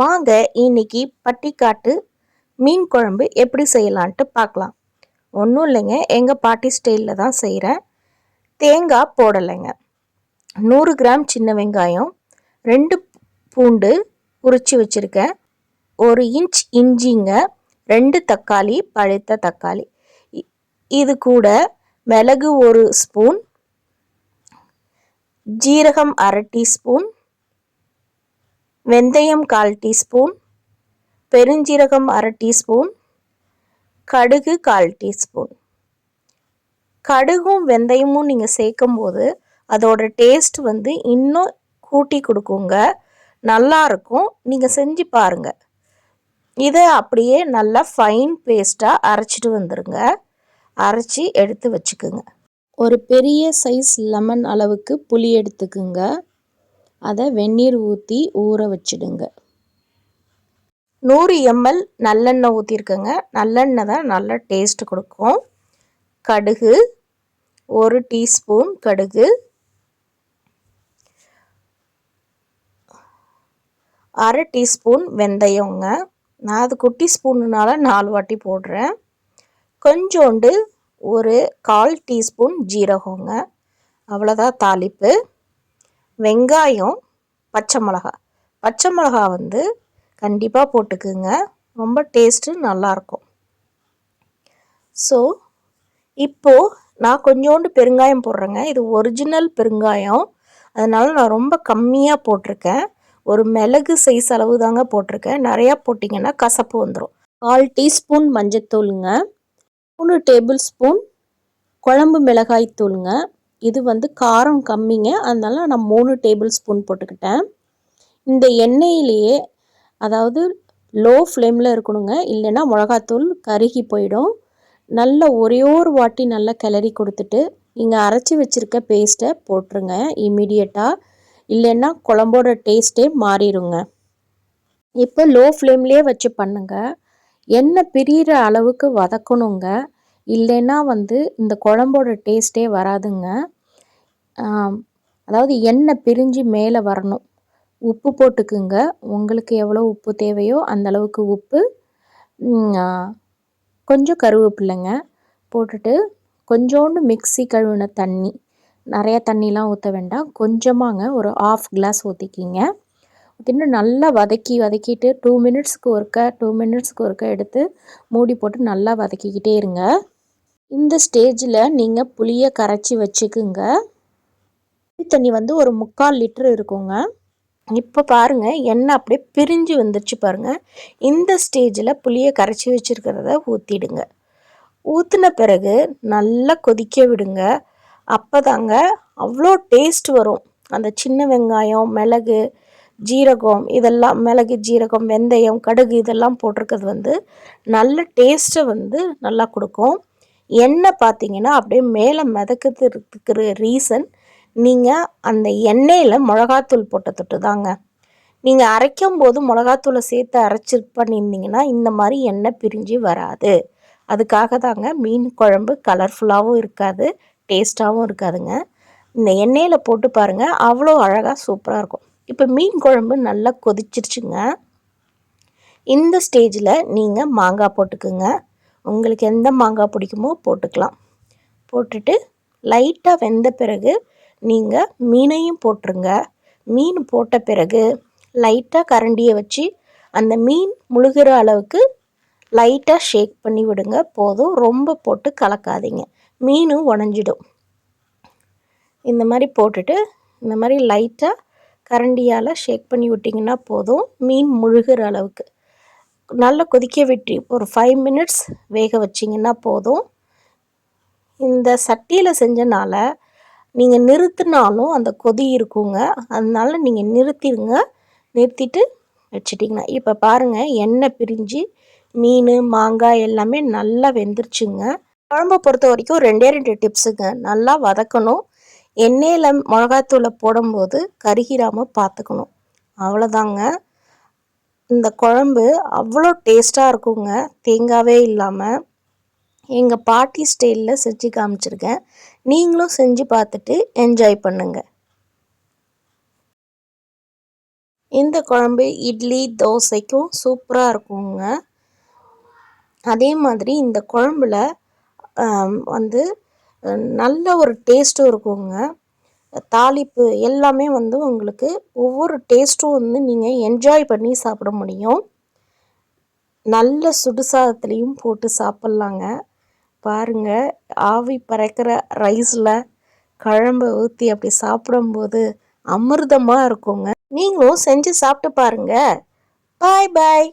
வாங்க இன்னைக்கு பட்டிக்காட்டு மீன் குழம்பு எப்படி செய்யலான்ட்டு பார்க்கலாம். ஒன்றும் இல்லைங்க, எங்கள் பாட்டி ஸ்டைலில் தான் செய்கிறேன். தேங்காய் போடலைங்க. 100 கிராம் சின்ன வெங்காயம், 2 பூண்டு உரித்து வச்சுருக்கேன், 1 இன்ச் இஞ்சிங்க, 2 தக்காளி, பழுத்த தக்காளி. இது கூட மிளகு 1 ஸ்பூன், ஜீரகம் 1/2 டீஸ்பூன், வெந்தயம் 1/4 டீஸ்பூன், பெருஞ்சீரகம் 1/2 டீஸ்பூன், கடுகு 1/4 டீஸ்பூன். கடுகும் வெந்தயமும் நீங்கள் சேர்க்கும் போது அதோட டேஸ்ட் இன்னும் கூட்டி கொடுக்குங்க, நல்லாயிருக்கும். நீங்கள் செஞ்சு பாருங்கள். இதை அப்படியே நல்லா ஃபைன் பேஸ்ட்டாக அரைச்சிட்டு வந்துடுங்க. அரைச்சி எடுத்து வச்சுக்குங்க. ஒரு பெரிய சைஸ் லெமன் அளவுக்கு புளி எடுத்துக்குங்க. அதை வெந்நீர் ஊற்றி ஊற வச்சிடுங்க. 100 ml நல்லெண்ணெய் ஊற்றிருக்கேங்க. நல்லெண்ணெய் தான் நல்லா டேஸ்ட் கொடுக்கும். கடுகு 1 டீஸ்பூன், கடுகு 1/2 டீஸ்பூன் வெந்தயங்க. நான் அது குட்டி ஸ்பூனுனால 4 வாட்டி போடுறேன். கொஞ்சோண்டு ஒரு 1/4 டீஸ்பூன் ஜீரகங்க. அவ்வளோதான் தாளிப்பு. வெங்காயம், பச்சை மிளகா கண்டிப்பாக போட்டுக்குங்க, ரொம்ப டேஸ்ட்டு நல்லாயிருக்கும். ஸோ இப்போது நான் கொஞ்சோண்டு பெருங்காயம் போடுறேங்க. இது ஒரிஜினல் பெருங்காயம், அதனால் நான் ரொம்ப கம்மியாக போட்டிருக்கேன். ஒரு மிளகு சைஸ் அளவு தாங்க போட்டிருக்கேன். நிறையா போட்டிங்கன்னா கசப்பு வந்துடும். 1/4 டீஸ்பூன் மஞ்சத்தூளுங்க, 3 டேபிள் ஸ்பூன் குழம்பு மிளகாய் தூளுங்க. இது காரம் கம்மிங்க, அதனால நான் 3 டேபிள் ஸ்பூன் போட்டுக்கிட்டேன். இந்த எண்ணெயிலேயே, அதாவது லோ ஃப்ளேமில் இருக்கணுங்க, இல்லைன்னா மிளகாத்தூள் கருகி போயிடும். நல்லா ஒரே ஒரு வாட்டி நல்லா கிளறி கொடுத்துட்டு நீங்கள் அரைச்சி வச்சுருக்க பேஸ்ட்டை போட்டுருங்க இமீடியட்டாக, இல்லைன்னா குழம்போட டேஸ்ட்டே மாறிடுங்க. இப்போ லோ ஃப்ளேம்லேயே வச்சு பண்ணுங்கள். எண்ணெய் பிரிகிற அளவுக்கு வதக்கணுங்க, இல்லைன்னா இந்த குழம்போட டேஸ்ட்டே வராதுங்க. அதாவது எண்ணெய் பிரிஞ்சு மேலே வரணும். உப்பு போட்டுக்குங்க, உங்களுக்கு எவ்வளோ உப்பு தேவையோ அந்தளவுக்கு உப்பு, கொஞ்சம் கருவேப்பில்லைங்க போட்டுட்டு கொஞ்சோண்டு மிக்ஸி கழுவின தண்ணி, நிறையா தண்ணிலாம் ஊற்ற வேண்டாம், கொஞ்சமாங்க, ஒரு 1/2 கிளாஸ் ஊற்றிக்கிங்க. ஊற்றிட்டு நல்லா வதக்கிட்டு 2 மினிட்ஸ்க்கு ஒருக்க எடுத்து மூடி போட்டு நல்லா வதக்கிக்கிட்டே இருங்க. இந்த ஸ்டேஜில் நீங்கள் புளியை கரைச்சி வச்சுக்குங்க. தண்ணி ஒரு 3/4 லிட்டர் இருக்குங்க. இப்போ பாருங்கள், எண்ணெய் அப்படியே பிரிஞ்சு வந்துருச்சு பாருங்கள். இந்த ஸ்டேஜில் புளியை கரைச்சி வச்சுருக்கிறத ஊற்றிடுங்க. ஊற்றின பிறகு நல்லா கொதிக்க விடுங்க. அப்போ தாங்க அவ்வளோ டேஸ்ட் வரும். அந்த சின்ன வெங்காயம், மிளகு, ஜீரகம், இதெல்லாம் மிளகு, ஜீரகம், வெந்தயம், கடுகு இதெல்லாம் போட்டிருக்கிறது நல்ல டேஸ்ட்டை நல்லா கொடுக்கும். எண்ணெய் பார்த்தீங்கன்னா அப்படியே மேலே மிதக்கிறதுக்கு ரீசன் நீங்கள் அந்த எண்ணெயில் மிளகாத்தூள் போட்ட தொட்டு தாங்க. நீங்கள் அரைக்கும் போது மிளகாத்தூளை சேர்த்து அரைச்சி பண்ணியிருந்தீங்கன்னா இந்த மாதிரி எண்ணெய் பிரிஞ்சு வராது. அதுக்காக தாங்க மீன் குழம்பு கலர்ஃபுல்லாகவும் இருக்காது, டேஸ்ட்டாகவும் இருக்காதுங்க. இந்த எண்ணெயில் போட்டு பாருங்கள், அவ்வளோ அழகாக சூப்பராக இருக்கும். இப்போ மீன் குழம்பு நல்லா கொதிச்சிருச்சுங்க. இந்த ஸ்டேஜில் நீங்கள் மாங்காய் போட்டுக்குங்க. உங்களுக்கு எந்த மாங்காய் பிடிக்குமோ போட்டுக்கலாம். போட்டுட்டு லைட்டாக வெந்த பிறகு நீங்கள் மீனையும் போட்டுருங்க. மீன் போட்ட பிறகு லைட்டாக கரண்டியை வச்சு அந்த மீன் முழுகிற அளவுக்கு லைட்டாக ஷேக் பண்ணி விடுங்க போதும். ரொம்ப போட்டு கலக்காதீங்க, மீனும் உடஞ்சிடும். இந்த மாதிரி போட்டுட்டு இந்த மாதிரி லைட்டாக கரண்டியால் ஷேக் பண்ணி விட்டிங்கன்னா போதும். மீன் முழுகிற அளவுக்கு நல்லா கொதிக்க விட்டு ஒரு 5 மினிட்ஸ் வேக வச்சிங்கன்னா போதும். இந்த சட்டியில் செஞ்சனால நீங்கள் நிறுத்தினாலும் அந்த கொதி இருக்குங்க, அதனால நீங்கள் நிறுத்திட்டு வச்சிட்டிங்கன்னா இப்போ பாருங்கள், எண்ணெய் பிரிஞ்சு மீன், மாங்காய் எல்லாமே நல்லா வெந்துருச்சுங்க. குழம்பை பொறுத்த வரைக்கும் 2 டிப்ஸுங்க. நல்லா வதக்கணும், எண்ணெயில் மிளகாத்தூளை போடும்போது கருகிராமல் பார்த்துக்கணும், அவ்வளோதாங்க. இந்த குழம்பு அவ்வளோ டேஸ்ட்டாக இருக்குங்க, தேங்காவே இல்லாமல். எங்கள் பாட்டி ஸ்டைலில் செஞ்சு காமிச்சிருக்கேன். நீங்களும் செஞ்சு பார்த்துட்டு என்ஜாய் பண்ணுங்கள். இந்த குழம்பு இட்லி தோசைக்கும் சூப்பராக இருக்குங்க. அதே மாதிரி இந்த குழம்புல வந்து நல்ல ஒரு டேஸ்ட்டும் இருக்குங்க. தாளிப்பு எல்லாமே வந்து உங்களுக்கு ஒவ்வொரு டேஸ்ட்டும் வந்து நீங்கள் என்ஜாய் பண்ணி சாப்பிட முடியும். நல்ல சுடுசாதத்துலேயும் போட்டு சாப்பிட்லாங்க. பாருங்கள், ஆவி பறக்கிற ரைஸில் குழம்பை ஊற்றி அப்படி சாப்பிடும்போது அமிர்தமாக இருக்குங்க. நீங்களும் செஞ்சு சாப்பிட்டு பாருங்கள். பாய் பாய்.